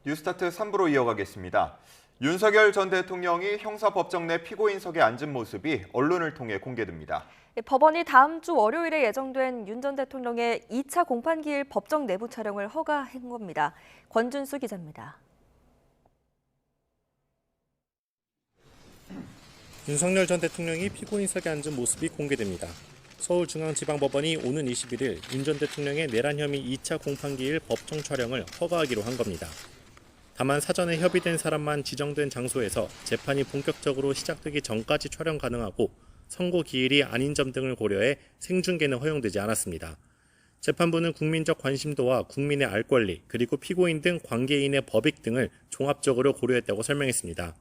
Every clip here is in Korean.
뉴스타트 3부로 이어가겠습니다. 윤석열 전 대통령이 형사법정 내 피고인석에 앉은 모습이 언론을 통해 공개됩니다. 법원이 다음 주 월요일에 예정된 윤 전 대통령의 2차 공판기일 법정 내부 촬영을 허가한 겁니다. 권준수 기자입니다. 윤석열 전 대통령이 피고인석에 앉은 모습이 공개됩니다. 서울중앙지방법원이 오는 21일 윤 전 대통령의 내란 혐의 2차 공판기일 법정 촬영을 허가하기로 한 겁니다. 다만 사전에 협의된 사람만 지정된 장소에서 재판이 본격적으로 시작되기 전까지 촬영 가능하고 선고 기일이 아닌 점 등을 고려해 생중계는 허용되지 않았습니다. 재판부는 국민적 관심도와 국민의 알 권리, 그리고 피고인 등 관계인의 법익 등을 종합적으로 고려했다고 설명했습니다.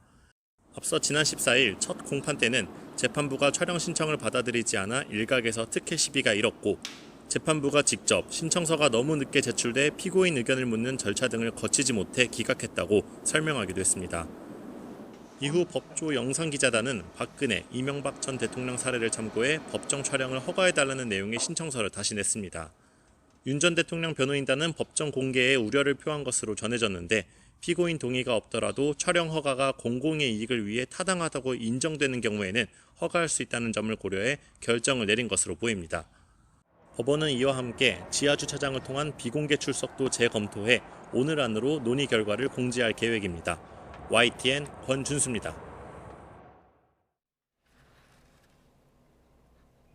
앞서 지난 14일 첫 공판 때는 재판부가 촬영 신청을 받아들이지 않아 일각에서 특혜 시비가 일었고, 재판부가 직접 신청서가 너무 늦게 제출돼 피고인 의견을 묻는 절차 등을 거치지 못해 기각했다고 설명하기도 했습니다. 이후 법조 영상기자단은 박근혜, 이명박 전 대통령 사례를 참고해 법정 촬영을 허가해달라는 내용의 신청서를 다시 냈습니다. 윤 전 대통령 변호인단은 법정 공개에 우려를 표한 것으로 전해졌는데, 피고인 동의가 없더라도 촬영 허가가 공공의 이익을 위해 타당하다고 인정되는 경우에는 허가할 수 있다는 점을 고려해 결정을 내린 것으로 보입니다. 법원은 이와 함께 지하주차장을 통한 비공개 출석도 재검토해 오늘 안으로 논의 결과를 공지할 계획입니다. YTN 권준수입니다.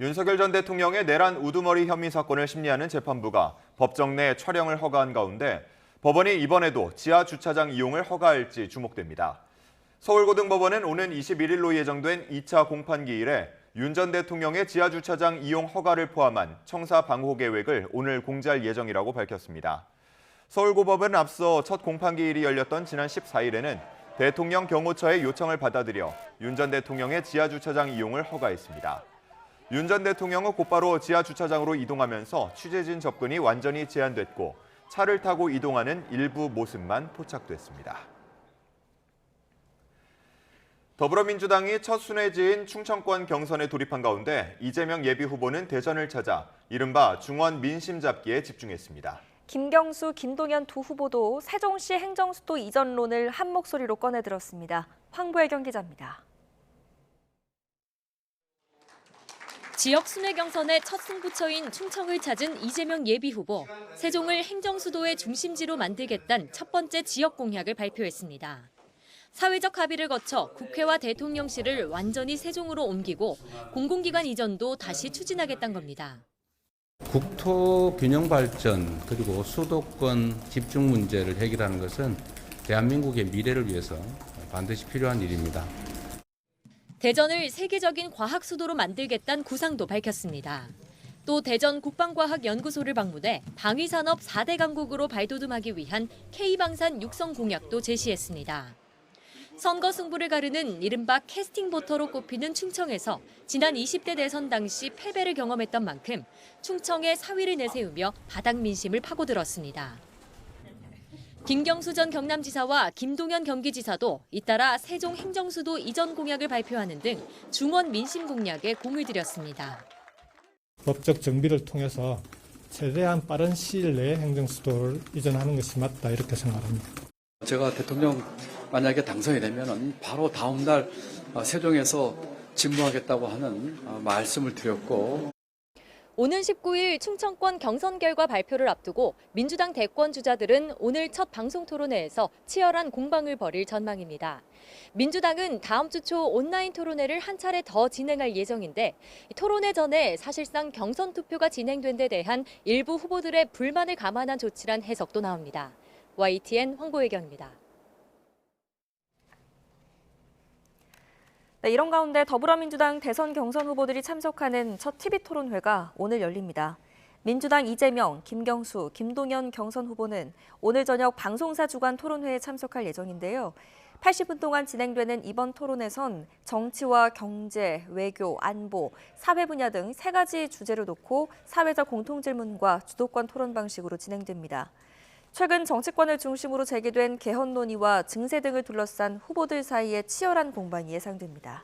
윤석열 전 대통령의 내란 우두머리 혐의 사건을 심리하는 재판부가 법정 내 촬영을 허가한 가운데 법원이 이번에도 지하주차장 이용을 허가할지 주목됩니다. 서울고등법원은 오는 21일로 예정된 2차 공판기일에 윤 전 대통령의 지하주차장 이용 허가를 포함한 청사 방호 계획을 오늘 공지할 예정이라고 밝혔습니다. 서울고법은 앞서 첫 공판기일이 열렸던 지난 14일에는 대통령 경호처의 요청을 받아들여 윤 전 대통령의 지하주차장 이용을 허가했습니다. 윤 전 대통령은 곧바로 지하주차장으로 이동하면서 취재진 접근이 완전히 제한됐고 차를 타고 이동하는 일부 모습만 포착됐습니다. 더불어민주당이 첫 순회지인 충청권 경선에 돌입한 가운데 이재명 예비후보는 대전을 찾아 이른바 중원 민심 잡기에 집중했습니다. 김경수, 김동연 두 후보도 세종시 행정수도 이전론을 한 목소리로 꺼내들었습니다. 황보혜경 기자입니다. 지역 순회 경선의 첫 승부처인 충청을 찾은 이재명 예비후보, 세종을 행정수도의 중심지로 만들겠다는 첫 번째 지역 공약을 발표했습니다. 사회적 합의를 거쳐 국회와 대통령실을 완전히 세종으로 옮기고 공공기관 이전도 다시 추진하겠다는 겁니다. 국토 균형 발전 그리고 수도권 집중 문제를 해결하는 것은 대한민국의 미래를 위해서 반드시 필요한 일입니다. 대전을 세계적인 과학 수도로 만들겠다는 구상도 밝혔습니다. 또 대전 국방과학연구소를 방문해 방위산업 4대 강국으로 발돋움하기 위한 K방산 육성 공약도 제시했습니다. 선거 승부를 가르는 이른바 캐스팅 보터로 꼽히는 충청에서 지난 20대 대선 당시 패배를 경험했던 만큼 충청의 사위를 내세우며 바닥 민심을 파고들었습니다. 김경수 전 경남지사와 김동연 경기지사도 잇따라 세종 행정수도 이전 공약을 발표하는 등 중원 민심 공약에 공을 들였습니다. 법적 정비를 통해서 최대한 빠른 시일 내에 행정수도를 이전하는 것이 맞다 이렇게 생각합니다. 제가 대통령 만약에 당선이 되면 바로 다음 날 세종에서 직무하겠다고 하는 말씀을 드렸고, 오는 19일 충청권 경선 결과 발표를 앞두고 민주당 대권 주자들은 오늘 첫 방송 토론회에서 치열한 공방을 벌일 전망입니다. 민주당은 다음 주 초 온라인 토론회를 한 차례 더 진행할 예정인데, 토론회 전에 사실상 경선 투표가 진행된 데 대한 일부 후보들의 불만을 감안한 조치란 해석도 나옵니다. YTN 황보혜경입니다. 네, 이런 가운데 더불어민주당 대선 경선 후보들이 참석하는 첫 TV 토론회가 오늘 열립니다. 민주당 이재명, 김경수, 김동연 경선 후보는 오늘 저녁 방송사 주관 토론회에 참석할 예정인데요. 80분 동안 진행되는 이번 토론에선 정치와 경제, 외교, 안보, 사회 분야 등 3가지 주제를 놓고 사회적 공통질문과 주도권 토론 방식으로 진행됩니다. 최근 정치권을 중심으로 제기된 개헌 논의와 증세 등을 둘러싼 후보들 사이에 치열한 공방이 예상됩니다.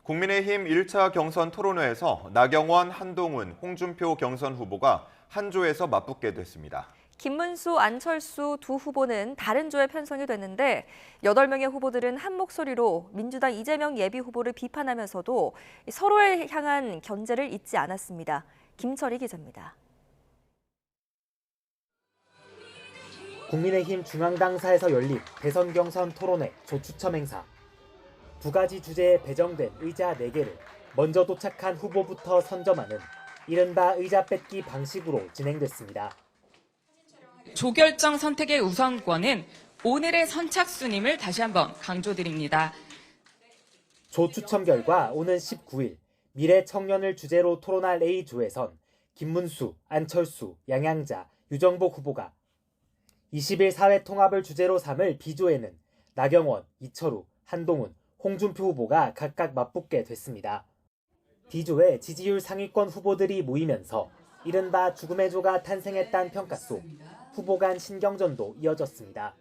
국민의힘 1차 경선 토론회에서 나경원, 한동훈, 홍준표 경선 후보가 한 조에서 맞붙게 됐습니다. 김문수, 안철수 두 후보는 다른 조에 편성이 됐는데 8명의 후보들은 한 목소리로 민주당 이재명 예비 후보를 비판하면서도 서로에 향한 견제를 잊지 않았습니다. 김철희 기자입니다. 국민의힘 중앙당사에서 열린 대선 경선 토론회 조추첨 행사. 2가지 주제에 배정된 의자 4개를 먼저 도착한 후보부터 선점하는 이른바 의자 뺏기 방식으로 진행됐습니다. 조결정 선택의 우선권은 오늘의 선착순임을 다시 한번 강조드립니다. 조추첨 결과 오는 19일 미래 청년을 주제로 토론할 A조에선 김문수, 안철수, 양양자, 유정복 후보가 20일 사회 통합을 주제로 삼을 B조에는 나경원, 이철우, 한동훈, 홍준표 후보가 각각 맞붙게 됐습니다. D조에 지지율 상위권 후보들이 모이면서 이른바 죽음의 조가 탄생했다는 평가 속 후보 간 신경전도 이어졌습니다.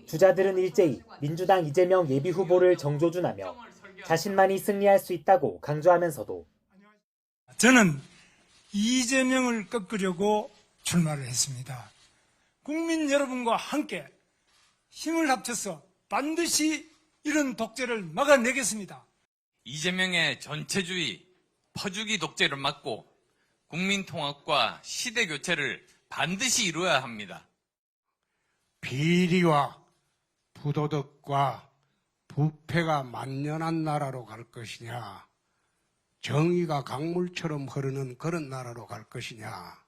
주자들은 일제히 민주당 이재명 예비 후보를 정조준하며 자신만이 승리할 수 있다고 강조하면서도 저는 이재명을 꺾으려고 출마를 했습니다. 국민 여러분과 함께 힘을 합쳐서 반드시 이런 독재를 막아내겠습니다. 이재명의 전체주의, 퍼주기 독재를 막고 국민 통합과 시대 교체를 반드시 이루어야 합니다. 비리와 부도덕과 부패가 만연한 나라로 갈 것이냐, 정의가 강물처럼 흐르는 그런 나라로 갈 것이냐.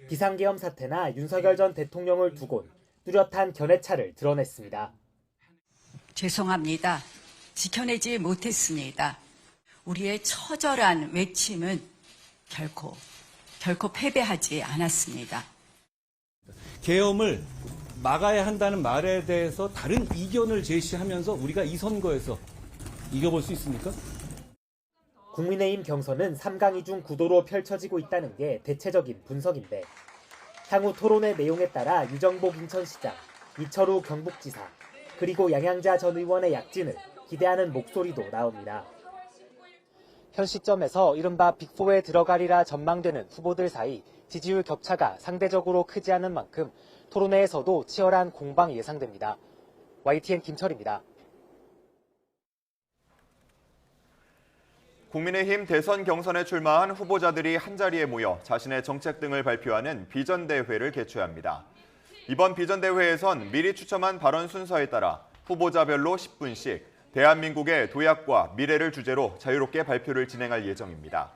비상계엄 사태나 윤석열 전 대통령을 두곤 뚜렷한 견해차를 드러냈습니다. 죄송합니다. 지켜내지 못했습니다. 우리의 처절한 외침은 결코 패배하지 않았습니다. 계엄을 막아야 한다는 말에 대해서 다른 이견을 제시하면서 우리가 이 선거에서 이겨볼 수 있습니까? 국민의힘 경선은 3강 2중 구도로 펼쳐지고 있다는 게 대체적인 분석인데 향후 토론의 내용에 따라 유정복 인천시장, 이철우 경북지사, 그리고 양양자 전 의원의 약진을 기대하는 목소리도 나옵니다. 현 시점에서 이른바 빅4에 들어가리라 전망되는 후보들 사이 지지율 격차가 상대적으로 크지 않은 만큼 토론회에서도 치열한 공방 예상됩니다. YTN 김철입니다. 국민의힘 대선 경선에 출마한 후보자들이 한자리에 모여 자신의 정책 등을 발표하는 비전대회를 개최합니다. 이번 비전대회에선 미리 추첨한 발언 순서에 따라 후보자별로 10분씩 대한민국의 도약과 미래를 주제로 자유롭게 발표를 진행할 예정입니다.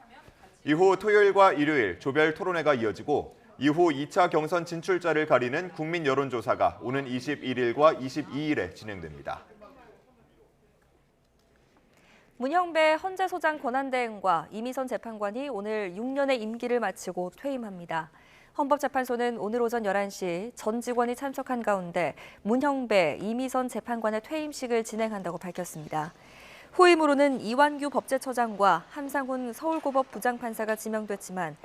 이후 토요일과 일요일 조별 토론회가 이어지고 이후 2차 경선 진출자를 가리는 국민 여론조사가 오는 21일과 22일에 진행됩니다. 문형배 헌재소장 권한대행과 이미선 재판관이 오늘 6년의 임기를 마치고 퇴임합니다. 헌법재판소는 오늘 오전 11시 전 직원이 참석한 가운데 문형배, 이미선 재판관의 퇴임식을 진행한다고 밝혔습니다. 후임으로는 이완규 법제처장과 함상훈 서울고법 부장판사가 지명됐지만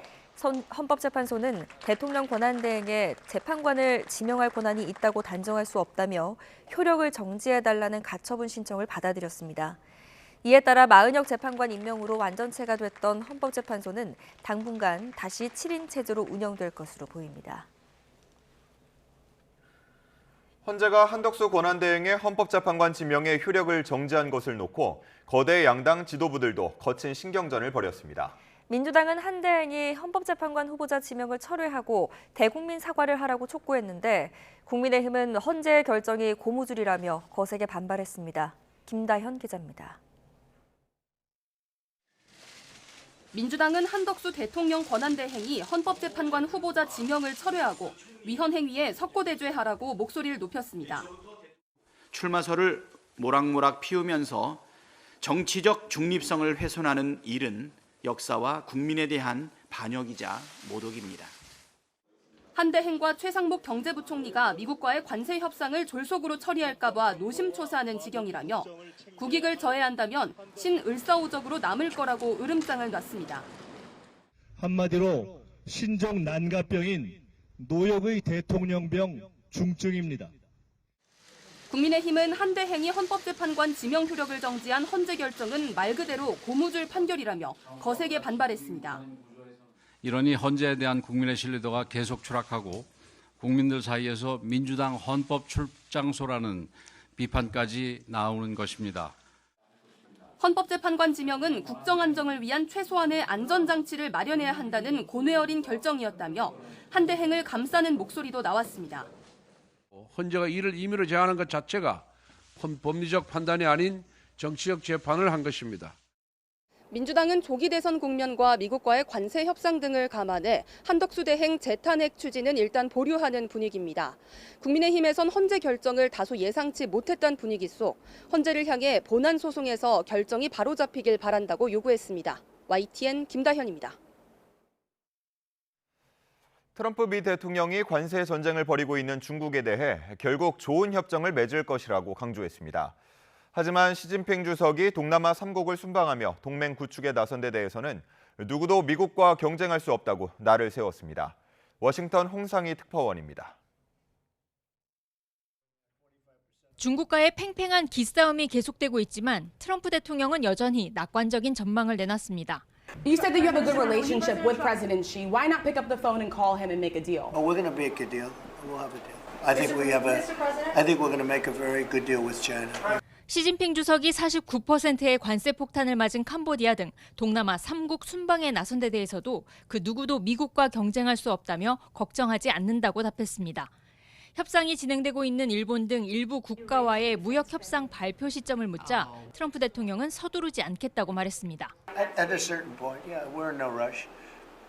헌법재판소는 대통령 권한대행에 재판관을 지명할 권한이 있다고 단정할 수 없다며 효력을 정지해달라는 가처분 신청을 받아들였습니다. 이에 따라 마은혁 재판관 임명으로 완전체가 됐던 헌법재판소는 당분간 다시 7인 체제로 운영될 것으로 보입니다. 헌재가 한덕수 권한대행의 헌법재판관 지명에 효력을 정지한 것을 놓고 거대 양당 지도부들도 거친 신경전을 벌였습니다. 민주당은 한 대행이 헌법재판관 후보자 지명을 철회하고 대국민 사과를 하라고 촉구했는데 국민의힘은 헌재의 결정이 고무줄이라며 거세게 반발했습니다. 김다현 기자입니다. 민주당은 한덕수 대통령 권한대행이 헌법재판관 후보자 지명을 철회하고 위헌 행위에 석고대죄하라고 목소리를 높였습니다. 출마설을 모락모락 피우면서 정치적 중립성을 훼손하는 일은 역사와 국민에 대한 반역이자 모독입니다. 한대행과 최상목 경제부총리가 미국과의 관세 협상을 졸속으로 처리할까 봐 노심초사하는 지경이라며 국익을 저해한다면 신을사오적으로 남을 거라고 으름장을 놨습니다. 한마디로 신종 난가병인 노역의 대통령병 중증입니다. 국민의힘은 한대행이 헌법재판관 지명 효력을 정지한 헌재 결정은 말 그대로 고무줄 판결이라며 거세게 반발했습니다. 이러니 헌재에 대한 국민의 신뢰도가 계속 추락하고 국민들 사이에서 민주당 헌법 출장소라는 비판까지 나오는 것입니다. 헌법재판관 지명은 국정 안정을 위한 최소한의 안전장치를 마련해야 한다는 고뇌 어린 결정이었다며 한대행을 감싸는 목소리도 나왔습니다. 헌재가 이를 임의로 제한한 것 자체가 법리적 판단이 아닌 정치적 재판을 한 것입니다. 민주당은 조기 대선 국면과 미국과의 관세 협상 등을 감안해 한덕수 대행 재탄핵 추진은 일단 보류하는 분위기입니다. 국민의힘에선 헌재 결정을 다소 예상치 못했던 분위기 속 헌재를 향해 본안 소송에서 결정이 바로잡히길 바란다고 요구했습니다. YTN 김다현입니다. 트럼프 미 대통령이 관세 전쟁을 벌이고 있는 중국에 대해 결국 좋은 협정을 맺을 것이라고 강조했습니다. 하지만 시진핑 주석이 동남아 3국을 순방하며 동맹 구축에 나선 데 대해서는 누구도 미국과 경쟁할 수 없다고 날을 세웠습니다. 워싱턴 홍상희 특파원입니다. 중국과의 팽팽한 기싸움이 계속되고 있지만 트럼프 대통령은 여전히 낙관적인 전망을 내놨습니다. You said that you have a good relationship with President Xi. Why not pick up the phone and call him and make a deal? Oh, we're going to make a deal. We'll have a deal. I think we're going to make a very good deal with China. 시진핑 주석이 49%의 관세 폭탄을 맞은 캄보디아 등 동남아 3국 순방에 나선 데 대해서도 그 누구도 미국과 경쟁할 수 없다며 걱정하지 않는다고 답했습니다. 협상이 진행되고 있는 일본 등 일부 국가와의 무역 협상 발표 시점을 묻자 트럼프 대통령은 서두르지 않겠다고 말했습니다. At a certain point, yeah, we're in no rush.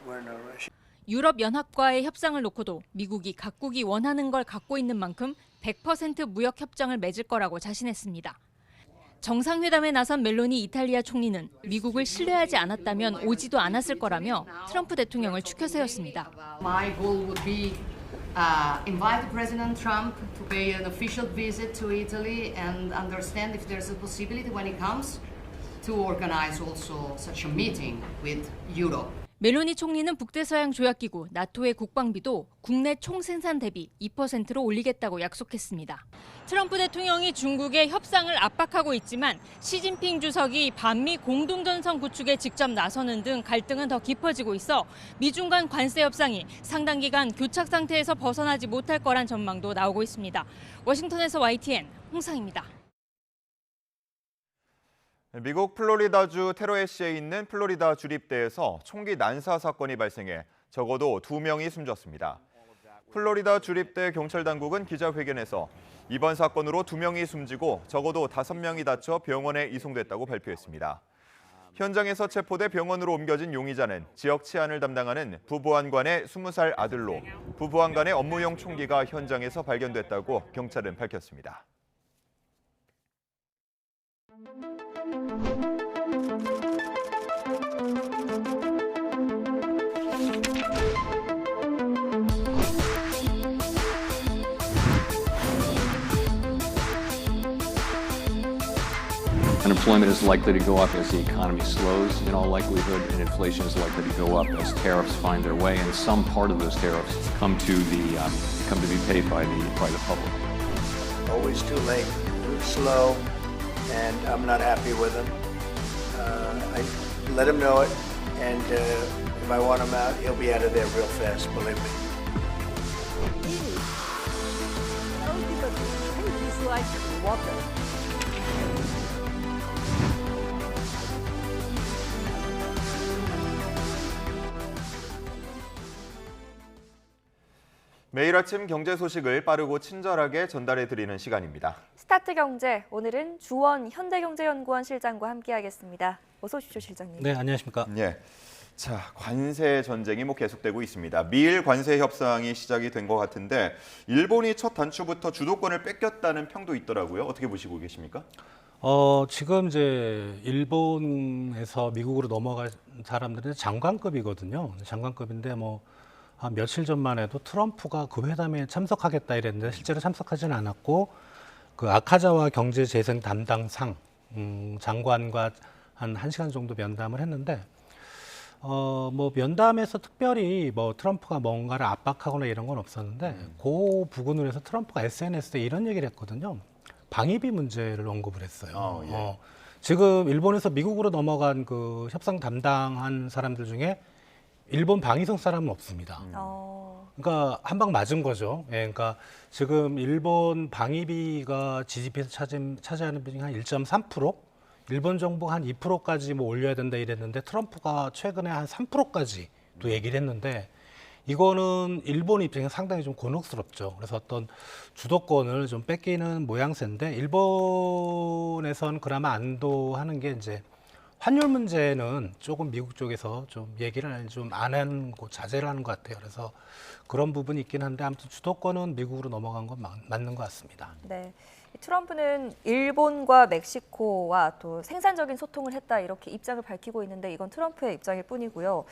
We're in no rush. 유럽 연합과의 협상을 놓고도 미국이 각국이 원하는 걸 갖고 있는 만큼 100% 무역 협정을 맺을 거라고 자신했습니다. 정상회담에 나선 멜로니 이탈리아 총리는 미국을 신뢰하지 않았다면 오지도 않았을 거라며 트럼프 대통령을 추켜 세웠습니다. My goal would be invite President Trump to pay an official visit to Italy and understand if there's a possibility when he comes to organize also such a meeting with Europe. 멜로니 총리는 북대서양 조약기구 나토의 국방비도 국내 총생산 대비 2%로 올리겠다고 약속했습니다. 트럼프 대통령이 중국의 협상을 압박하고 있지만 시진핑 주석이 반미 공동전선 구축에 직접 나서는 등 갈등은 더 깊어지고 있어 미중 간 관세 협상이 상당 기간 교착 상태에서 벗어나지 못할 거란 전망도 나오고 있습니다. 워싱턴에서 YTN 홍상입니다. 미국 플로리다주 테러해시에 있는 플로리다 주립대에서 총기 난사 사건이 발생해 적어도 2명이 숨졌습니다. 플로리다 주립대 경찰당국은 기자회견에서 이번 사건으로 2명이 숨지고 적어도 5명이 다쳐 병원에 이송됐다고 발표했습니다. 현장에서 체포돼 병원으로 옮겨진 용의자는 지역 치안을 담당하는 부보안관의 20살 아들로 부보안관의 업무용 총기가 현장에서 발견됐다고 경찰은 밝혔습니다. Unemployment is likely to go up as the economy slows in all likelihood, and inflation is likely to go up as tariffs find their way, and some part of those tariffs come to be paid by the public. Always too late, too slow, and I'm not happy with him. I let him know it, and if I want him out, he'll be out of there real fast, believe me. He's like water. 매일 아침 경제 소식을 빠르고 친절하게 전달해드리는 시간입니다. 스타트 경제, 오늘은 주원 현대경제연구원 실장과 함께하겠습니다. 어서 오십시오, 실장님. 네, 안녕하십니까. 예. 자, 관세 전쟁이 계속되고 있습니다. 미일 관세 협상이 시작이 된 것 같은데 일본이 첫 단추부터 주도권을 뺏겼다는 평도 있더라고요. 어떻게 보시고 계십니까? 지금 이제 일본에서 미국으로 넘어간 사람들은 장관급이거든요. 장관급인데 한 며칠 전만 해도 트럼프가 그 회담에 참석하겠다 이랬는데 실제로 참석하지는 않았고 그 아카자와 경제재생 담당상 장관과 한 1시간 정도 면담을 했는데 면담에서 특별히 트럼프가 뭔가를 압박하거나 이런 건 없었는데 그 부분을 해서 트럼프가 SNS에 이런 얘기를 했거든요. 방위비 문제를 언급을 했어요. 예. 지금 일본에서 미국으로 넘어간 그 협상 담당한 사람들 중에 일본 방위성 사람은 없습니다. 그러니까 한 방 맞은 거죠. 예, 그러니까 지금 일본 방위비가 GDP에서 차지하는 비중이 한 1.3%, 일본 정부가 한 2%까지 뭐 올려야 된다 이랬는데 트럼프가 최근에 한 3%까지 또 얘기를 했는데 이거는 일본 입장에 상당히 좀 곤혹스럽죠. 그래서 어떤 주도권을 좀 뺏기는 모양새인데 일본에선 그나마 안도하는 게 이제 환율 문제는 조금 미국 쪽에서 좀 얘기를 좀 안 하는 거 자제를 하는 것 같아요. 그래서 그런 부분이 있긴 한데 아무튼 주도권은 미국으로 넘어간 건 맞는 것 같습니다. 네. 트럼프는 일본과 멕시코와 또 생산적인 소통을 했다 이렇게 입장을 밝히고 있는데 이건 트럼프의 입장일 뿐이고요.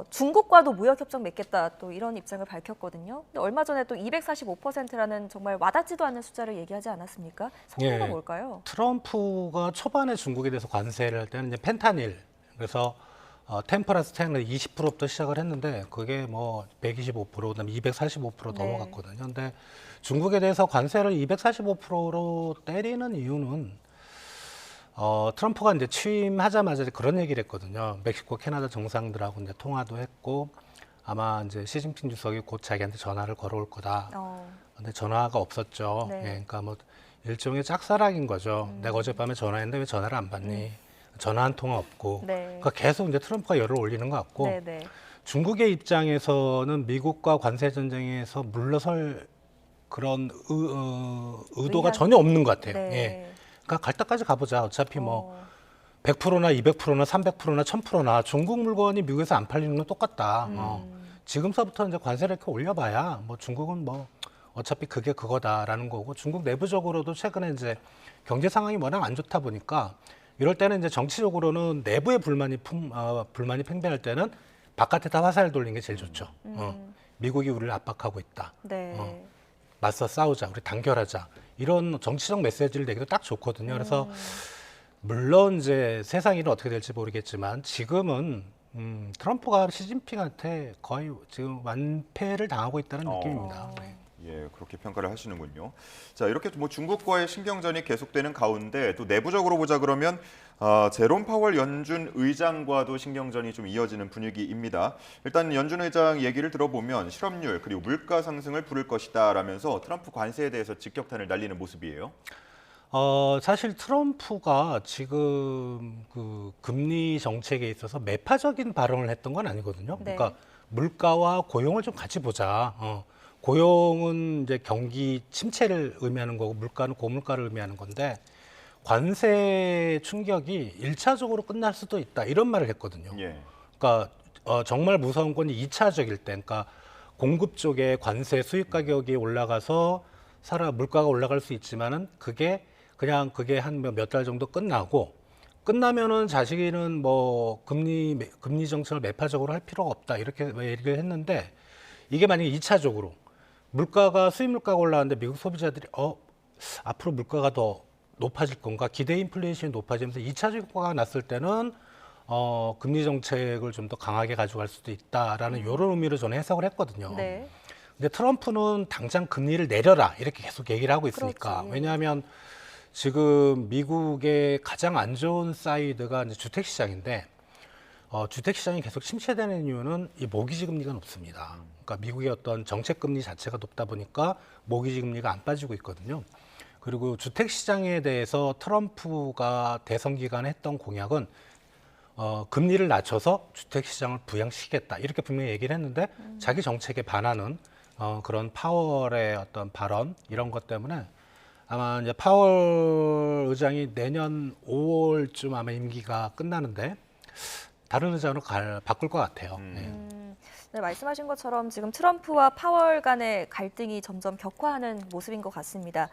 중국과도 무역협정 맺겠다 또 이런 입장을 밝혔거든요. 근데 얼마 전에 또 245%라는 정말 와닿지도 않는 숫자를 얘기하지 않았습니까? 성미가 뭘까요? 트럼프가 초반에 중국에 대해서 관세를 할 때는 이제 펜타닐, 그래서 10+10을 20%부터 시작을 했는데 그게 뭐 125%, 그다음에 245% 넘어갔거든요. 근데 중국에 대해서 관세를 245%로 때리는 이유는 트럼프가 이제 취임하자마자 그런 얘기를 했거든요. 멕시코, 캐나다 정상들하고 이제 통화도 했고 아마 이제 시진핑 주석이 곧 자기한테 전화를 걸어올 거다. 근데 전화가 없었죠. 네. 예, 그러니까 뭐 일종의 짝사랑인 거죠. 내가 어젯밤에 전화했는데 왜 전화를 안 받니? 전화 한 통화 없고. 네. 그러니까 계속 이제 트럼프가 열을 올리는 것 같고. 네, 네. 중국의 입장에서는 미국과 관세 전쟁에서 물러설 그런 의도가 전혀 없는 것 같아요. 네. 예. 그러니까 갈 때까지 가보자. 어차피 뭐 100%나 200%나 300%나 1000%나 중국 물건이 미국에서 안 팔리는 건 똑같다. 지금서부터 이제 관세를 이렇게 올려봐야 뭐 중국은 뭐 어차피 그게 그거다라는 거고 중국 내부적으로도 최근에 이제 경제 상황이 워낙 안 좋다 보니까 이럴 때는 이제 정치적으로는 내부의 불만이 팽배할 때는 바깥에다 화살을 돌리는 게 제일 좋죠. 미국이 우리를 압박하고 있다. 네. 맞서 싸우자, 우리 단결하자. 이런 정치적 메시지를 내기도 딱 좋거든요. 그래서 물론 이제 세상 일은 어떻게 될지 모르겠지만 지금은 트럼프가 시진핑한테 거의 지금 완패를 당하고 있다는 느낌입니다. 네. 예, 그렇게 평가를 하시는군요. 자, 이렇게 뭐 중국과의 신경전이 계속되는 가운데 또 내부적으로 보자 그러면 제롬 파월 연준 의장과도 신경전이 좀 이어지는 분위기입니다. 일단 연준 의장 얘기를 들어보면 실업률 그리고 물가 상승을 부를 것이다라면서 트럼프 관세에 대해서 직격탄을 날리는 모습이에요. 사실 트럼프가 지금 그 금리 정책에 있어서 매파적인 발언을 했던 건 아니거든요. 네. 그러니까 물가와 고용을 좀 같이 보자. 고용은 이제 경기 침체를 의미하는 거고 물가는 고물가를 의미하는 건데 관세 충격이 1차적으로 끝날 수도 있다 이런 말을 했거든요. 예. 그러니까 정말 무서운 건 2차적일 때, 그러니까 공급 쪽에 관세 수입 가격이 올라가서 물가가 올라갈 수 있지만은 그게 한 몇 달 정도 끝나면은 자신은 뭐 금리 정책을 매파적으로 할 필요가 없다 이렇게 얘기를 했는데 이게 만약에 2차적으로 수입 물가가 올라가는데 미국 소비자들이 앞으로 물가가 더 높아질 건가 기대 인플레이션이 높아지면서 2차 효과가 났을 때는 금리 정책을 좀 더 강하게 가져갈 수도 있다라는 이런 의미로 저는 해석을 했거든요. 네. 근데 트럼프는 당장 금리를 내려라 이렇게 계속 얘기를 하고 있으니까. 그렇지. 왜냐하면 지금 미국의 가장 안 좋은 사이드가 이제 주택 시장인데 주택 시장이 계속 침체되는 이유는 이 모기지 금리가 높습니다. 그러니까 미국의 어떤 정책 금리 자체가 높다 보니까 모기지 금리가 안 빠지고 있거든요. 그리고 주택 시장에 대해서 트럼프가 대선 기간에 했던 공약은 금리를 낮춰서 주택 시장을 부양시키겠다 이렇게 분명히 얘기를 했는데 자기 정책에 반하는 그런 파월의 어떤 발언 이런 것 때문에 아마 이제 파월 의장이 내년 5월쯤 아마 임기가 끝나는데 다른 의장으로 바꿀 것 같아요. 네, 말씀하신 것처럼 지금 트럼프와 파월 간의 갈등이 점점 격화하는 모습인 것 같습니다.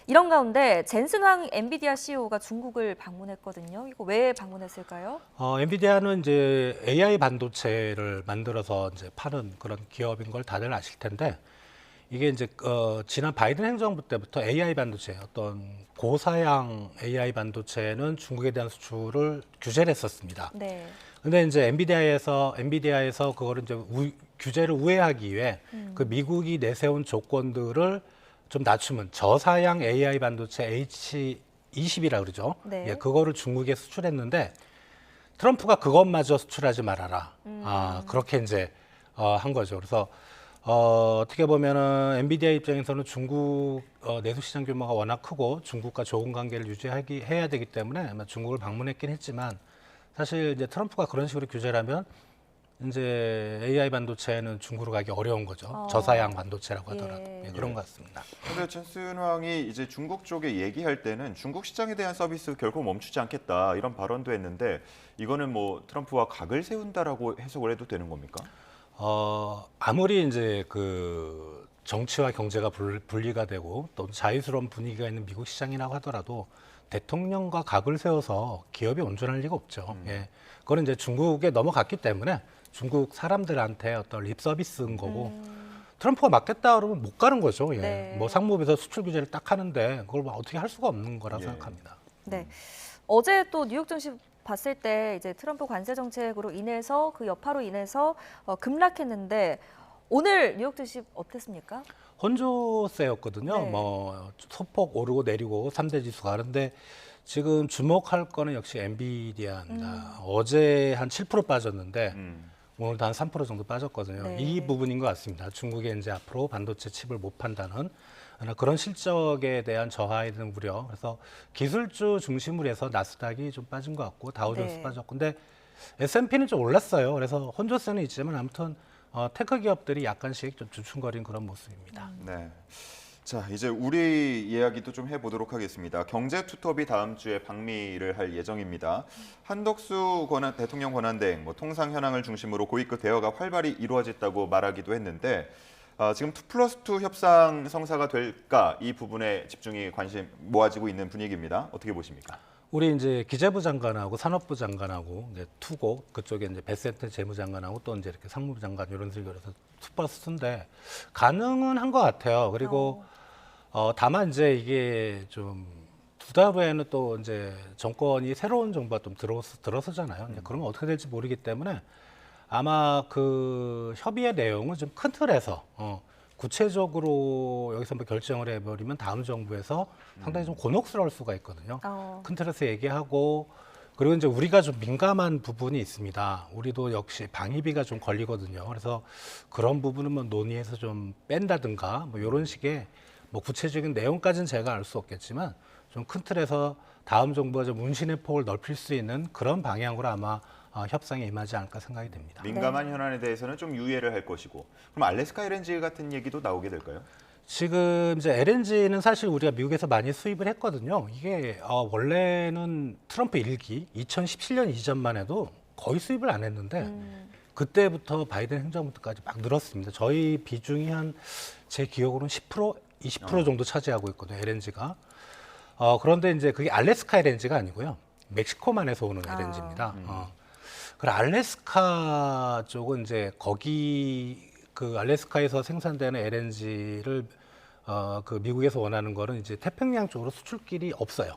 이런 가운데 젠슨 황 엔비디아 CEO가 중국을 방문했거든요. 이거 왜 방문했을까요? 엔비디아는 이제 AI 반도체를 만들어서 이제 파는 그런 기업인 걸 다들 아실 텐데 이게 이제 지난 바이든 행정부 때부터 AI 반도체 어떤 고사양 AI 반도체는 중국에 대한 수출을 규제를 했었습니다. 네. 근데 이제 엔비디아에서 그거를 이제 규제를 우회하기 위해 그 미국이 내세운 조건들을 좀 낮추면 저사양 AI 반도체 H20이라고 그러죠. 네. 예, 그거를 중국에 수출했는데 트럼프가 그것마저 수출하지 말아라. 그렇게 이제 한 거죠. 그래서 어떻게 보면은 엔비디아 입장에서는 중국 내수 시장 규모가 워낙 크고 중국과 좋은 관계를 해야 되기 때문에 아마 중국을 방문했긴 했지만 사실 이제 트럼프가 그런 식으로 규제를 하면 이제 AI 반도체는 중국으로 가기 어려운 거죠. 저사양 반도체라고 하더라도 그런 것 같습니다. 그런데 첸슨 황이 이제 중국 쪽에 얘기할 때는 중국 시장에 대한 서비스 결코 멈추지 않겠다 이런 발언도 했는데 이거는 뭐 트럼프와 각을 세운다라고 해석을 해도 되는 겁니까? 아무리 이제 그 정치와 경제가 분리가 되고 또 자유스러운 분위기가 있는 미국 시장이라고 하더라도 대통령과 각을 세워서 기업이 온전할 리가 없죠. 예. 그거는 이제 중국에 넘어갔기 때문에 중국 사람들한테 어떤 립 서비스인 거고 트럼프가 맞겠다 그러면 못 가는 거죠. 예. 네. 뭐 상무부에서 수출 규제를 딱 하는데 그걸 뭐 어떻게 할 수가 없는 거라 생각합니다. 네. 어제 또 뉴욕 증시 봤을 때 이제 트럼프 관세 정책으로 인해서 그 여파로 인해서 급락했는데 오늘 뉴욕 증시 어땠습니까? 혼조세였거든요. 네. 뭐 소폭 오르고 내리고 3대 지수가. 그런데 지금 주목할 거는 역시 엔비디아입니다. 어제 한 7% 빠졌는데 오늘도 한 3% 정도 빠졌거든요. 네. 이 부분인 것 같습니다. 중국이 이제 앞으로 반도체 칩을 못 판다는 그런 실적에 대한 저하에 대한 우려. 그래서 기술주 중심으로 해서 나스닥이 좀 빠진 것 같고 다우존스 빠졌고. 근데 S&P는 좀 올랐어요. 그래서 혼조세는 있지만 아무튼 테크 기업들이 약간씩 좀 주춤거린 그런 모습입니다. 네. 자, 이제 우리 이야기도 좀 해보도록 하겠습니다. 경제투톱이 다음 주에 방미를 할 예정입니다. 한덕수 대통령 권한대행, 통상 현황을 중심으로 고위급 대화가 활발히 이루어졌다고 말하기도 했는데 지금 2+2 협상 성사가 될까 이 부분에 집중이 관심 모아지고 있는 분위기입니다. 어떻게 보십니까? 우리 이제 기재부 장관하고 산업부 장관하고 이제 투고 그쪽에 이제 베센트 재무장관하고 또 이제 이렇게 상무부 장관 이런 식으로 해서 2+2인데 가능은 한 것 같아요. 그리고 다만 이제 이게 좀 2달 후에는 또 이제 정권이 새로운 정부가 좀 들어서잖아요. 그러면 어떻게 될지 모르기 때문에 아마 그 협의의 내용은 좀 큰 틀에서 구체적으로 여기서 뭐 결정을 해버리면 다음 정부에서 상당히 좀 곤혹스러울 수가 있거든요. 큰 틀에서 얘기하고 그리고 이제 우리가 좀 민감한 부분이 있습니다. 우리도 역시 방위비가 좀 걸리거든요. 그래서 그런 부분은 뭐 논의해서 좀 뺀다든가 뭐 이런 식의 뭐 구체적인 내용까지는 제가 알 수 없겠지만 좀 큰 틀에서 다음 정부가 좀 운신의 폭을 넓힐 수 있는 그런 방향으로 아마 협상에 임하지 않을까 생각이 됩니다. 민감한 현안에 대해서는 좀 유예를 할 것이고 그럼 알래스카 LNG 같은 얘기도 나오게 될까요? 지금 이제 LNG는 사실 우리가 미국에서 많이 수입을 했거든요. 이게 원래는 트럼프 1기 2017년 이전만 해도 거의 수입을 안 했는데 그때부터 바이든 행정부터까지 막 늘었습니다. 저희 비중이 한 제 기억으로는 10%, 20% 정도 차지하고 있거든요. LNG가. 그런데 이제 그게 알래스카 LNG가 아니고요. 멕시코만에서 오는 LNG입니다. 그 알래스카 쪽은 이제 거기 그 알래스카에서 생산되는 LNG를 그 미국에서 원하는 거는 이제 태평양 쪽으로 수출길이 없어요.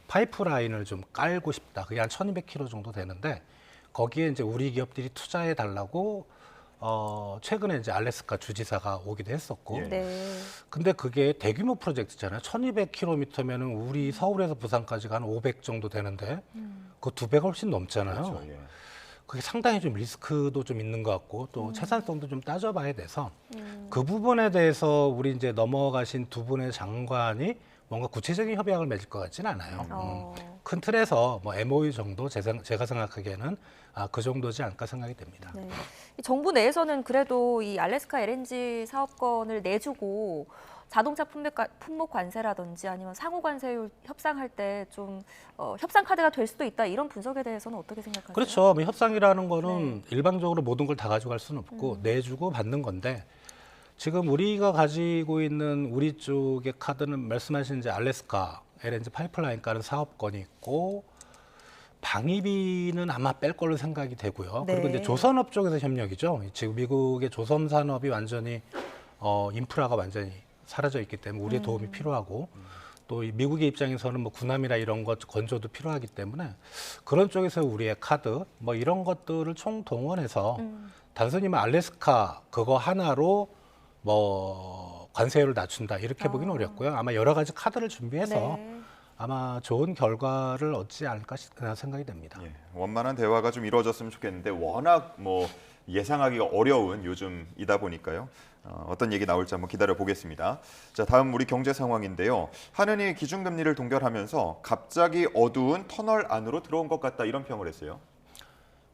파이프라인을 좀 깔고 싶다. 그게 한 1,200km 정도 되는데 거기에 이제 우리 기업들이 투자해 달라고 최근에 이제 알래스카 주지사가 오기도 했었고. 근데 그게 대규모 프로젝트잖아요. 1,200km면은 우리 서울에서 부산까지가 한 500 정도 되는데 그 2배가 훨씬 넘잖아요. 그렇죠, 예. 그게 상당히 좀 리스크도 좀 있는 것 같고 또 채산성도 좀 따져봐야 돼서 그 부분에 대해서 우리 이제 넘어가신 두 분의 장관이 뭔가 구체적인 협약을 맺을 것 같지는 않아요. 큰 틀에서 뭐 MOU 정도 제가 생각하기에는 그 정도지 않을까 생각이 됩니다. 네. 정부 내에서는 그래도 이 알래스카 LNG 사업권을 내주고 자동차 품목 관세라든지 아니면 상호 관세율 협상할 때 좀 협상 카드가 될 수도 있다 이런 분석에 대해서는 어떻게 생각하세요? 그렇죠. 뭐 협상이라는 거는 일방적으로 모든 걸 다 가져갈 수는 없고 내주고 받는 건데 지금 우리가 가지고 있는 우리 쪽의 카드는 말씀하신 이제 알래스카 LNG 파이프라인 깔은 사업권이 있고 방위비는 아마 뺄 걸로 생각이 되고요. 그리고 이제 조선업 쪽에서 협력이죠. 지금 미국의 조선 산업이 완전히 인프라가 완전히 사라져 있기 때문에 우리의 도움이 필요하고 또 미국의 입장에서는 뭐 군함이나 이런 것 건조도 필요하기 때문에 그런 쪽에서 우리의 카드 뭐 이런 것들을 총동원해서 단순히 뭐 알래스카 그거 하나로 뭐 관세율을 낮춘다 이렇게 보기는 어렵고요. 아마 여러 가지 카드를 준비해서 아마 좋은 결과를 얻지 않을까 생각이 됩니다. 예, 원만한 대화가 좀 이루어졌으면 좋겠는데 워낙 뭐 예상하기가 어려운 요즘이다 보니까요. 어떤 얘기 나올지 한번 기다려 보겠습니다. 자, 다음 우리 경제 상황인데요. 한은이 기준금리를 동결하면서 갑자기 어두운 터널 안으로 들어온 것 같다 이런 평을 했어요.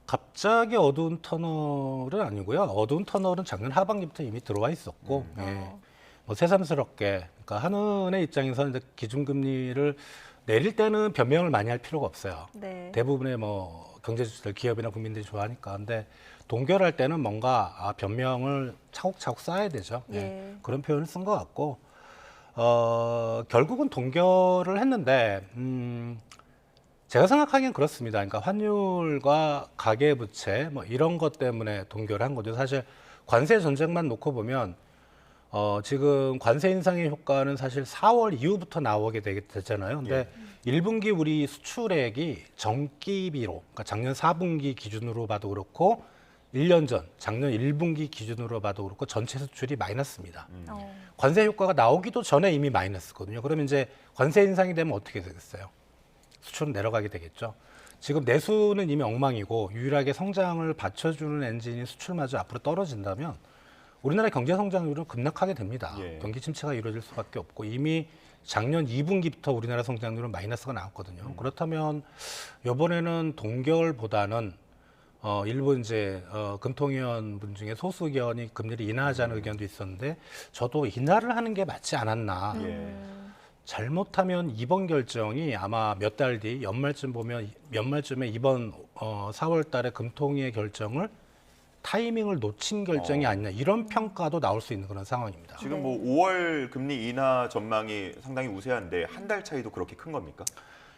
갑자기 어두운 터널은 아니고요. 어두운 터널은 작년 하반기부터 이미 들어와 있었고, 예. 뭐 새삼스럽게, 그러니까 한은의 입장에서는 이제 기준금리를 내릴 때는 변명을 많이 할 필요가 없어요. 네. 대부분의 뭐 경제주들, 기업이나 국민들이 좋아하니까. 근데 동결할 때는 뭔가 변명을 차곡차곡 쌓아야 되죠. 예. 그런 표현을 쓴 것 같고, 결국은 동결을 했는데, 제가 생각하기엔 그렇습니다. 그러니까 환율과 가계부채 뭐 이런 것 때문에 동결한 거죠. 사실 관세 전쟁만 놓고 보면 지금 관세 인상의 효과는 사실 4월 이후부터 나오게 되잖아요. 근데 1분기 우리 수출액이 정기비로, 그러니까 작년 4분기 기준으로 봐도 그렇고 1년 전 작년 1분기 기준으로 봐도 그렇고 전체 수출이 마이너스입니다. 관세 효과가 나오기도 전에 이미 마이너스거든요. 그러면 이제 관세 인상이 되면 어떻게 되겠어요? 수출은 내려가게 되겠죠. 지금 내수는 이미 엉망이고 유일하게 성장을 받쳐주는 엔진인 수출마저 앞으로 떨어진다면 우리나라 경제 성장률은 급락하게 됩니다. 경기 침체가 이루어질 수밖에 없고 이미 작년 2분기부터 우리나라 성장률은 마이너스가 나왔거든요. 그렇다면 이번에는 동결보다는 일부 이제 금통위원 분 중에 소수 의견이 금리를 인하하자는 의견도 있었는데 저도 인하를 하는 게 맞지 않았나. 잘못하면 이번 결정이 아마 몇 달 뒤 연말쯤 보면 연말쯤에 이번 4월 달에 금통위의 결정을 타이밍을 놓친 결정이 아니냐 이런 평가도 나올 수 있는 그런 상황입니다. 지금 뭐 5월 금리 인하 전망이 상당히 우세한데 한 달 차이도 그렇게 큰 겁니까?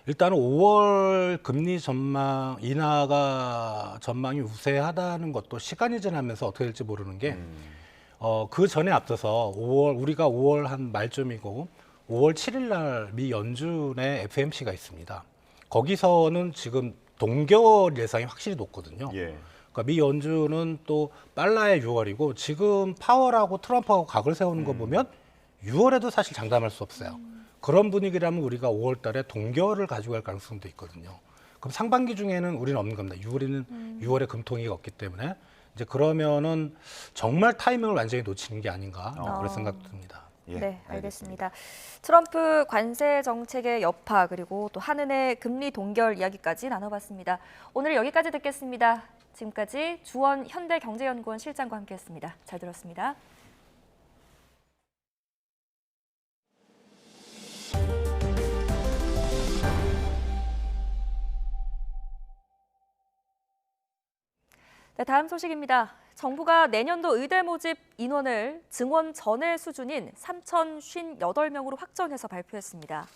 일단은 5월 금리 전망 인하가 전망이 우세하다는 것도 시간이 지나면서 어떻게 될지 모르는 게 그 전에 앞서서 우리가 5월 한 말쯤이고 5월 7일 날 미 연준의 FOMC가 있습니다. 거기서는 지금 동결 예상이 확실히 높거든요. 그러니까 미 연준은 또 빨라야 6월이고 지금 파월하고 트럼프하고 각을 세우는 거 보면 6월에도 사실 장담할 수 없어요. 그런 분위기라면 우리가 5월 달에 동결을 가지고 갈 가능성도 있거든요. 그럼 상반기 중에는 우리는 없는 겁니다. 6월에 금통위가 없기 때문에 이제 그러면은 정말 타이밍을 완전히 놓치는 게 아닌가 그런 생각도 듭니다. 네, 알겠습니다. 트럼프 관세 정책의 여파 그리고 또 한은의 금리 동결 이야기까지 나눠봤습니다. 오늘 여기까지 듣겠습니다. 지금까지 주원 현대경제연구원 실장과 함께했습니다. 잘 들었습니다. 네, 다음 소식입니다. 정부가 내년도 의대 모집 인원을 증원 전의 수준인 3,058명으로 확정해서 발표했습니다.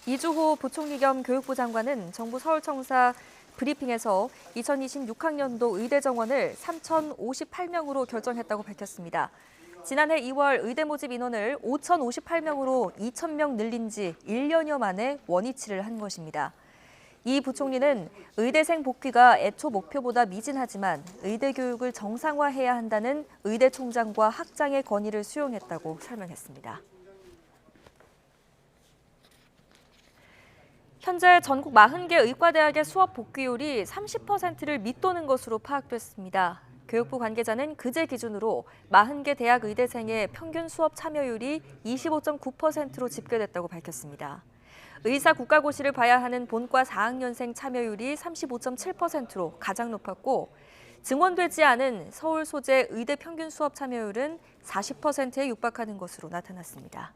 이주호 부총리 겸 교육부 장관은 정부 서울청사 브리핑에서 2026학년도 의대 정원을 3,058명으로 결정했다고 밝혔습니다. 지난해 2월 의대 모집 인원을 5,058명으로 2,000명 늘린 지 1년여 만에 원위치를 한 것입니다. 이 부총리는 의대생 복귀가 애초 목표보다 미진하지만 의대 교육을 정상화해야 한다는 의대 총장과 학장의 건의를 수용했다고 설명했습니다. 현재 전국 40개 의과대학의 수업 복귀율이 30%를 밑도는 것으로 파악됐습니다. 교육부 관계자는 그제 기준으로 40개 대학 의대생의 평균 수업 참여율이 25.9%로 집계됐다고 밝혔습니다. 의사 국가고시를 봐야 하는 본과 4학년생 참여율이 35.7%로 가장 높았고 증원되지 않은 서울 소재 의대 평균 수업 참여율은 40%에 육박하는 것으로 나타났습니다.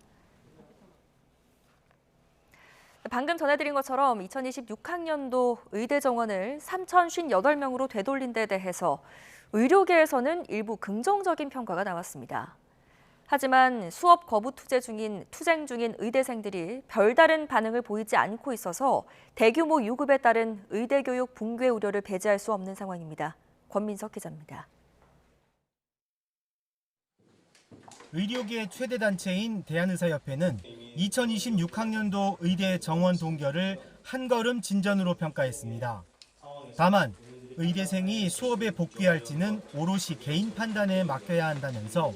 방금 전해드린 것처럼 2026학년도 의대 정원을 3,058명으로 되돌린 데 대해서 의료계에서는 일부 긍정적인 평가가 나왔습니다. 하지만 수업 거부 투쟁 중인 의대생들이 별다른 반응을 보이지 않고 있어서 대규모 유급에 따른 의대 교육 붕괴 우려를 배제할 수 없는 상황입니다. 권민석 기자입니다. 의료계 최대 단체인 대한의사협회는 2026학년도 의대 정원 동결을 한 걸음 진전으로 평가했습니다. 다만 의대생이 수업에 복귀할지는 오롯이 개인 판단에 맡겨야 한다면서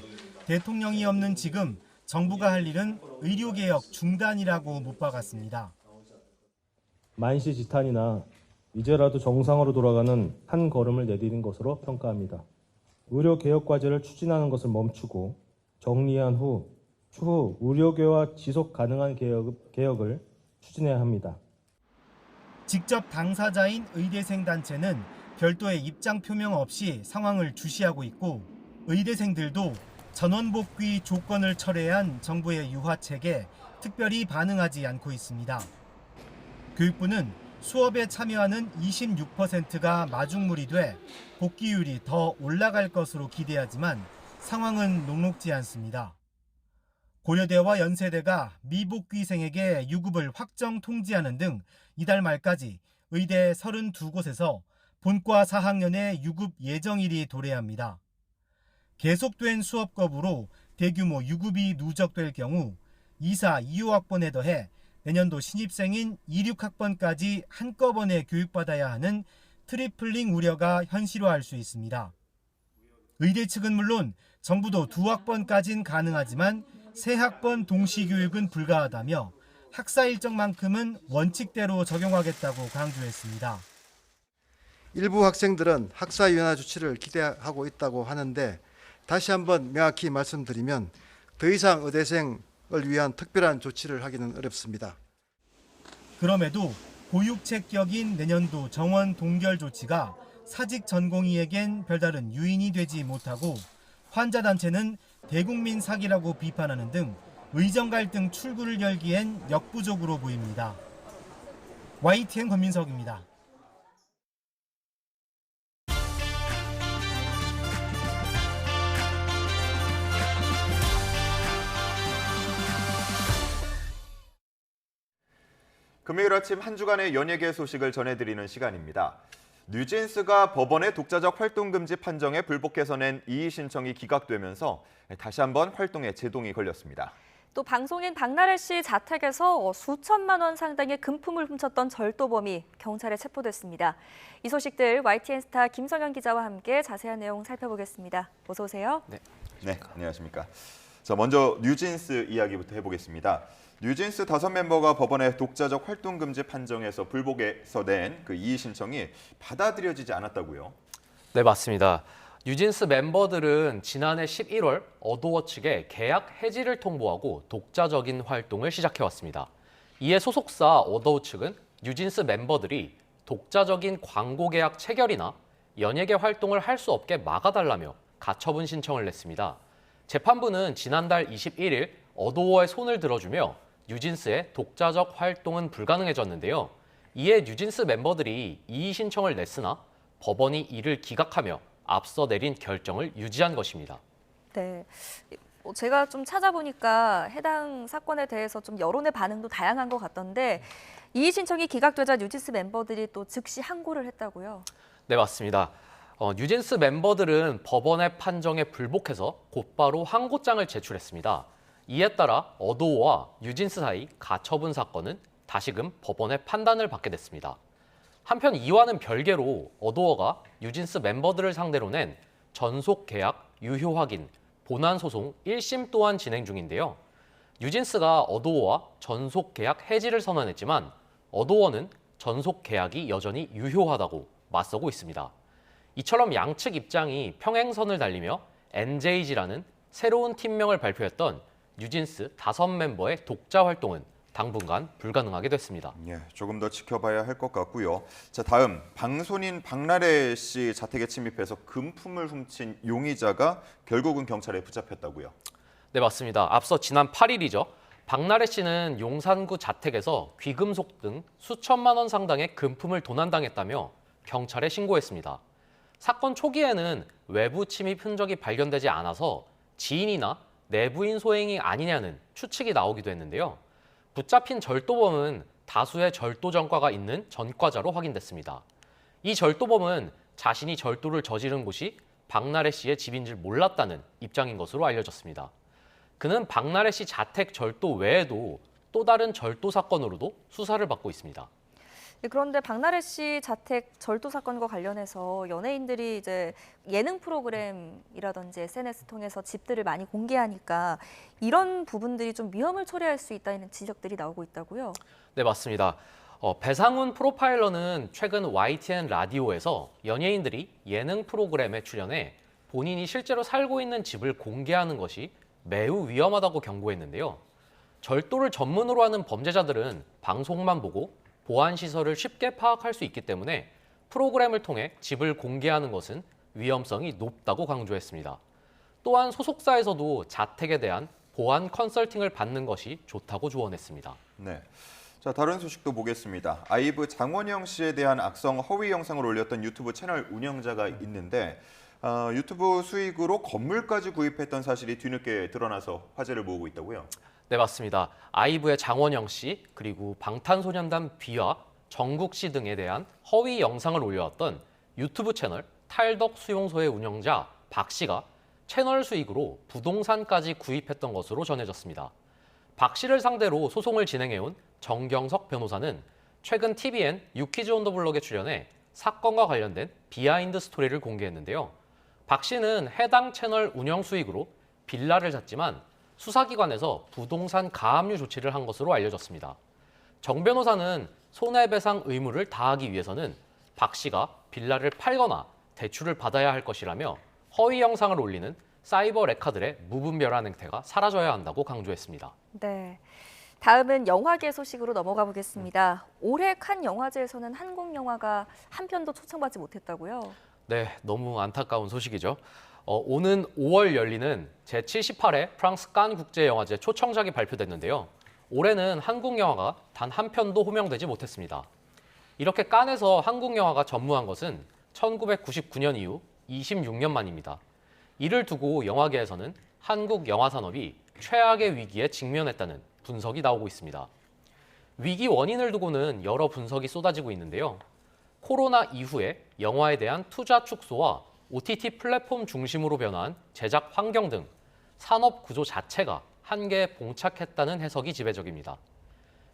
대통령이 없는 지금 정부가 할 일은 의료개혁 중단이라고 못 박았습니다. 만시지탄이나 이제라도 정상으로 돌아가는 한 걸음을 내디딘 것으로 평가합니다. 의료개혁과제를 추진하는 것을 멈추고 정리한 후 추후 의료계와 지속 가능한 개혁을 추진해야 합니다. 직접 당사자인 의대생 단체는 별도의 입장 표명 없이 상황을 주시하고 있고 의대생들도 전원 복귀 조건을 철회한 정부의 유화책에 특별히 반응하지 않고 있습니다. 교육부는 수업에 참여하는 26%가 마중물이 돼 복귀율이 더 올라갈 것으로 기대하지만 상황은 녹록지 않습니다. 고려대와 연세대가 미복귀생에게 유급을 확정 통지하는 등 이달 말까지 의대 32곳에서 본과 4학년의 유급 예정일이 도래합니다. 계속된 수업 거부로 대규모 유급이 누적될 경우 2, 4, 2, 5학번에 더해 내년도 신입생인 2, 6학번까지 한꺼번에 교육받아야 하는 트리플링 우려가 현실화할 수 있습니다. 의대 측은 물론 정부도 2학번까지는 가능하지만 3학번 동시 교육은 불가하다며 학사 일정만큼은 원칙대로 적용하겠다고 강조했습니다. 일부 학생들은 학사 인하 조치를 기대하고 있다고 하는데 다시 한번 명확히 말씀드리면 더 이상 의대생을 위한 특별한 조치를 하기는 어렵습니다. 그럼에도 보육체격인 내년도 정원 동결 조치가 사직 전공의에겐 별다른 유인이 되지 못하고 환자단체는 대국민 사기라고 비판하는 등 의정 갈등 출구를 열기엔 역부족으로 보입니다. YTN 권민석입니다. 금요일 아침 한 주간의 연예계 소식을 전해드리는 시간입니다. 뉴진스가 법원의 독자적 활동 금지 판정에 불복해서 낸 이의 신청이 기각되면서 다시 한번 활동에 제동이 걸렸습니다. 또 방송인 박나래 씨 자택에서 수천만 원 상당의 금품을 훔쳤던 절도범이 경찰에 체포됐습니다. 이 소식들 YTN 스타 김성현 기자와 함께 자세한 내용 살펴보겠습니다. 어서 오세요. 네, 안녕하십니까. 자, 먼저 뉴진스 이야기부터 해보겠습니다. 뉴진스 5멤버가 법원의 독자적 활동 금지 판정에서 불복해서 낸 그 이의 신청이 받아들여지지 않았다고요? 네, 맞습니다. 뉴진스 멤버들은 지난해 11월 어도어 측에 계약 해지를 통보하고 독자적인 활동을 시작해왔습니다. 이에 소속사 어도어 측은 뉴진스 멤버들이 독자적인 광고 계약 체결이나 연예계 활동을 할 수 없게 막아달라며 가처분 신청을 냈습니다. 재판부는 지난달 21일 어도어의 손을 들어주며 뉴진스의 독자적 활동은 불가능해졌는데요. 이에 뉴진스 멤버들이 이의 신청을 냈으나 법원이 이를 기각하며 앞서 내린 결정을 유지한 것입니다. 네, 제가 좀 찾아보니까 해당 사건에 대해서 좀 여론의 반응도 다양한 것 같던데 이의 신청이 기각되자 뉴진스 멤버들이 또 즉시 항고를 했다고요? 네, 맞습니다. 뉴진스 멤버들은 법원의 판정에 불복해서 곧바로 항고장을 제출했습니다. 이에 따라 어도어와 뉴진스 사이 가처분 사건은 다시금 법원의 판단을 받게 됐습니다. 한편 이와는 별개로 어도어가 뉴진스 멤버들을 상대로 낸 전속 계약 유효 확인, 본안 소송 1심 또한 진행 중인데요. 뉴진스가 어도어와 전속 계약 해지를 선언했지만 어도어는 전속 계약이 여전히 유효하다고 맞서고 있습니다. 이처럼 양측 입장이 평행선을 달리며 NJG라는 새로운 팀명을 발표했던 뉴진스 5멤버의 독자 활동은 당분간 불가능하게 됐습니다. 예, 조금 더 지켜봐야 할 것 같고요. 자, 다음 방송인 박나래 씨 자택에 침입해서 금품을 훔친 용의자가 결국은 경찰에 붙잡혔다고요? 네, 맞습니다. 앞서 지난 8일이죠. 박나래 씨는 용산구 자택에서 귀금속 등 수천만 원 상당의 금품을 도난당했다며 경찰에 신고했습니다. 사건 초기에는 외부 침입 흔적이 발견되지 않아서 지인이나 내부인 소행이 아니냐는 추측이 나오기도 했는데요. 붙잡힌 절도범은 다수의 절도 전과가 있는 전과자로 확인됐습니다. 이 절도범은 자신이 절도를 저지른 곳이 박나래 씨의 집인 줄 몰랐다는 입장인 것으로 알려졌습니다. 그는 박나래 씨 자택 절도 외에도 또 다른 절도 사건으로도 수사를 받고 있습니다. 그런데 박나래 씨 자택 절도 사건과 관련해서 연예인들이 이제 예능 프로그램이라든지 SNS 통해서 집들을 많이 공개하니까 이런 부분들이 좀 위험을 초래할 수 있다는 지적들이 나오고 있다고요? 네, 맞습니다. 배상훈 프로파일러는 최근 YTN 라디오에서 연예인들이 예능 프로그램에 출연해 본인이 실제로 살고 있는 집을 공개하는 것이 매우 위험하다고 경고했는데요. 절도를 전문으로 하는 범죄자들은 방송만 보고 보안시설을 쉽게 파악할 수 있기 때문에 프로그램을 통해 집을 공개하는 것은 위험성이 높다고 강조했습니다. 또한 소속사에서도 자택에 대한 보안 컨설팅을 받는 것이 좋다고 조언했습니다. 네. 자, 다른 소식도 보겠습니다. 아이브 장원영 씨에 대한 악성 허위 영상을 올렸던 유튜브 채널 운영자가 있는데 유튜브 수익으로 건물까지 구입했던 사실이 뒤늦게 드러나서 화제를 모으고 있다고요? 네, 맞습니다. 아이브의 장원영 씨, 그리고 방탄소년단 B와 정국 씨 등에 대한 허위 영상을 올려왔던 유튜브 채널 탈덕 수용소의 운영자 박 씨가 채널 수익으로 부동산까지 구입했던 것으로 전해졌습니다. 박 씨를 상대로 소송을 진행해온 정경석 변호사는 최근 TVN 유퀴즈 온 더 블럭에 출연해 사건과 관련된 비하인드 스토리를 공개했는데요. 박 씨는 해당 채널 운영 수익으로 빌라를 샀지만 수사기관에서 부동산 가압류 조치를 한 것으로 알려졌습니다. 정 변호사는 손해배상 의무를 다하기 위해서는 박 씨가 빌라를 팔거나 대출을 받아야 할 것이라며 허위 영상을 올리는 사이버 레카들의 무분별한 행태가 사라져야 한다고 강조했습니다. 네. 다음은 영화계 소식으로 넘어가 보겠습니다. 올해 칸 영화제에서는 한국 영화가 한 편도 초청받지 못했다고요? 네, 너무 안타까운 소식이죠. 오는 5월 열리는 제78회 프랑스 칸 국제영화제 초청작이 발표됐는데요. 올해는 한국 영화가 단 한 편도 호명되지 못했습니다. 이렇게 칸에서 한국 영화가 전무한 것은 1999년 이후 26년 만입니다. 이를 두고 영화계에서는 한국 영화 산업이 최악의 위기에 직면했다는 분석이 나오고 있습니다. 위기 원인을 두고는 여러 분석이 쏟아지고 있는데요. 코로나 이후에 영화에 대한 투자 축소와 OTT 플랫폼 중심으로 변화한 제작 환경 등 산업 구조 자체가 한계에 봉착했다는 해석이 지배적입니다.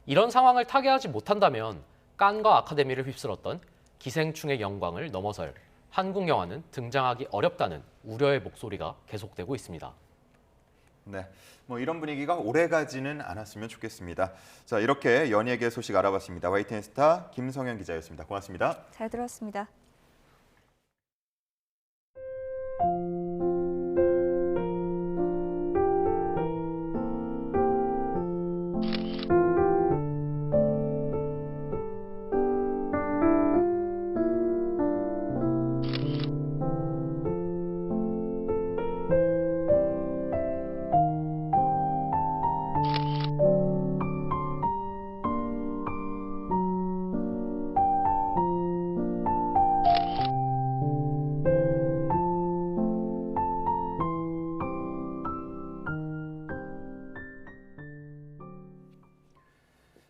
이런 상황을 타개하지 못한다면 칸과 아카데미를 휩쓸었던 기생충의 영광을 넘어설 한국 영화는 등장하기 어렵다는 우려의 목소리가 계속되고 있습니다. 네, 이런 분위기가 오래가지는 않았으면 좋겠습니다. 자, 이렇게 연예계 소식 알아봤습니다. YTN 스타 김성현 기자였습니다. 고맙습니다. 잘 들었습니다.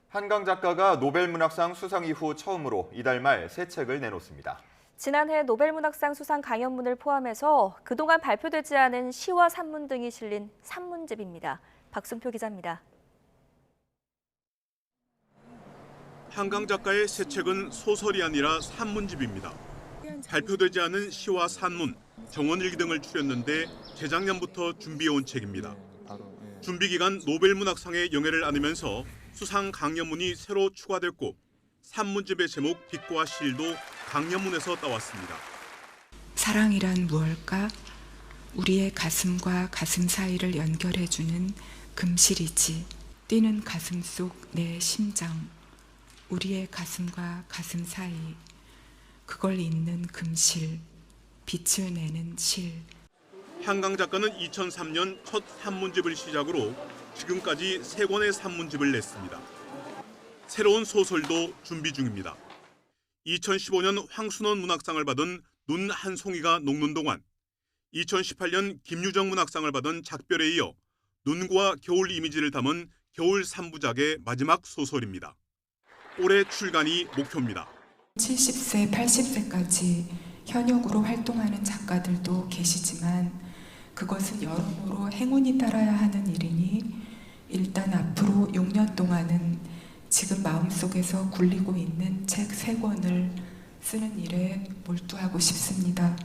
한강 작가가 노벨문학상 수상 이후 처음으로 이달 말 새 책을 내놓습니다. 지난해 노벨문학상 수상 강연문을 포함해서 그동안 발표되지 않은 시와 산문 등이 실린 산문집입니다. 박순표 기자입니다. 한강 작가의 새 책은 소설이 아니라 산문집입니다. 발표되지 않은 시와 산문, 정원일기 등을 추렸는데 재작년부터 준비해온 책입니다. 준비기간 노벨문학상의 영예를 안으면서 수상 강연문이 새로 추가됐고 산문집의 제목 빛과 실도 강연문에서 따왔습니다. 사랑이란 무엇일까? 우리의 가슴과 가슴 사이를 연결해주는 금실이지. 뛰는 가슴 속 내 심장. 우리의 가슴과 가슴 사이. 그걸 잇는 금실. 빛을 내는 실. 한강 작가는 2003년 첫 산문집을 시작으로 지금까지 3권의 산문집을 냈습니다. 새로운 소설도 준비 중입니다. 2015년 황순원 문학상을 받은 눈 한 송이가 녹는 동안, 2018년 김유정 문학상을 받은 작별에 이어 눈과 겨울 이미지를 담은 겨울 3부작의 마지막 소설입니다. 올해 출간이 목표입니다. 70세, 80세까지 현역으로 활동하는 작가들도 계시지만 그것은 여러모로 행운이 따라야 하는 일이니 일단 앞으로 6년 동안은 지금 마음속에서 굴리고 있는 책 3권을 쓰는 일에 몰두하고 싶습니다.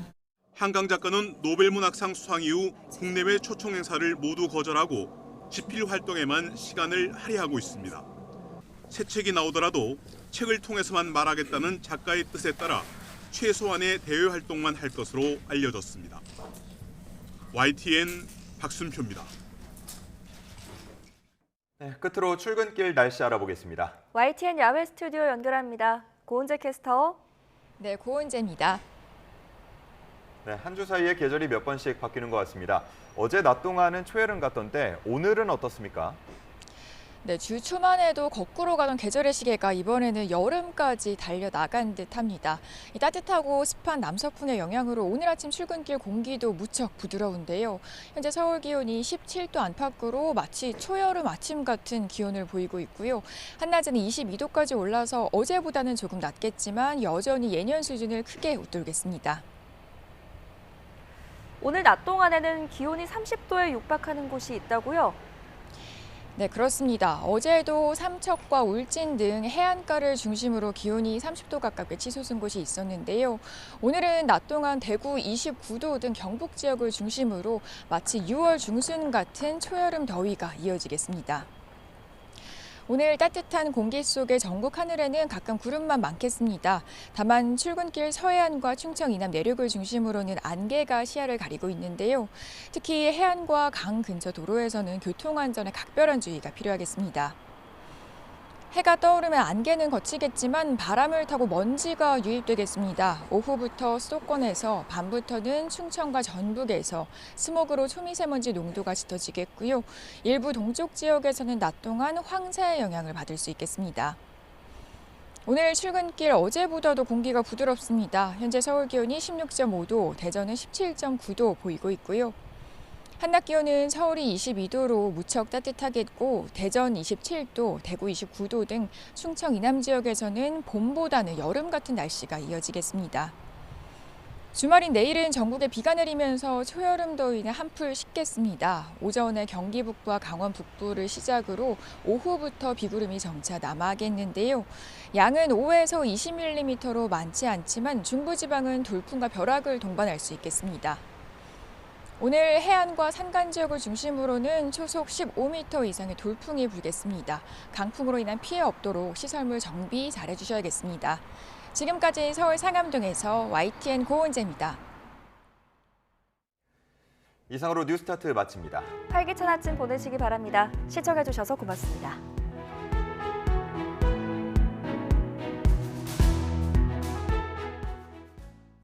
한강 작가는 노벨문학상 수상 이후 국내외 초청 행사를 모두 거절하고 집필 활동에만 시간을 할애하고 있습니다. 새 책이 나오더라도 책을 통해서만 말하겠다는 작가의 뜻에 따라 최소한의 대외 활동만 할 것으로 알려졌습니다. YTN 박순표입니다. 네, 끝으로 출근길 날씨 알아보겠습니다. YTN 야외 스튜디오 연결합니다. 고은재 캐스터. 네, 고은재입니다. 네, 한 주 사이에 계절이 몇 번씩 바뀌는 것 같습니다. 어제 낮 동안은 초여름 같던데 오늘은 어떻습니까? 네, 주 초만 해도 거꾸로 가던 계절의 시계가 이번에는 여름까지 달려나간 듯합니다. 이 따뜻하고 습한 남서풍의 영향으로 오늘 아침 출근길 공기도 무척 부드러운데요. 현재 서울 기온이 17도 안팎으로 마치 초여름 아침 같은 기온을 보이고 있고요. 한낮에는 22도까지 올라서 어제보다는 조금 낮겠지만 여전히 예년 수준을 크게 웃돌겠습니다. 오늘 낮 동안에는 기온이 30도에 육박하는 곳이 있다고요? 네, 그렇습니다. 어제도 삼척과 울진 등 해안가를 중심으로 기온이 30도 가깝게 치솟은 곳이 있었는데요. 오늘은 낮 동안 대구 29도 등 경북 지역을 중심으로 마치 6월 중순 같은 초여름 더위가 이어지겠습니다. 오늘 따뜻한 공기 속에 전국 하늘에는 가끔 구름만 많겠습니다. 다만 출근길 서해안과 충청 이남 내륙을 중심으로는 안개가 시야를 가리고 있는데요. 특히 해안과 강 근처 도로에서는 교통안전에 각별한 주의가 필요하겠습니다. 해가 떠오르면 안개는 걷히겠지만 바람을 타고 먼지가 유입되겠습니다. 오후부터 수도권에서 밤부터는 충청과 전북에서 스모그로 초미세먼지 농도가 짙어지겠고요. 일부 동쪽 지역에서는 낮 동안 황사의 영향을 받을 수 있겠습니다. 오늘 출근길 어제보다도 공기가 부드럽습니다. 현재 서울 기온이 16.5도, 대전은 17.9도 보이고 있고요. 한낮 기온은 서울이 22도로 무척 따뜻하겠고 대전 27도, 대구 29도 등 충청 이남 지역에서는 봄보다는 여름 같은 날씨가 이어지겠습니다. 주말인 내일은 전국에 비가 내리면서 초여름 더위는 한풀 식겠습니다. 오전에 경기 북부와 강원 북부를 시작으로 오후부터 비구름이 점차 남하하겠는데요. 양은 5에서 20mm로 많지 않지만 중부지방은 돌풍과 벼락을 동반할 수 있겠습니다. 오늘 해안과 산간 지역을 중심으로는 초속 15m 이상의 돌풍이 불겠습니다. 강풍으로 인한 피해 없도록 시설물 정비 잘해주셔야겠습니다. 지금까지 서울 상암동에서 YTN 고은재입니다. 이상으로 뉴스타트 마칩니다. 활기찬 아침 보내시기 바랍니다. 시청해주셔서 고맙습니다.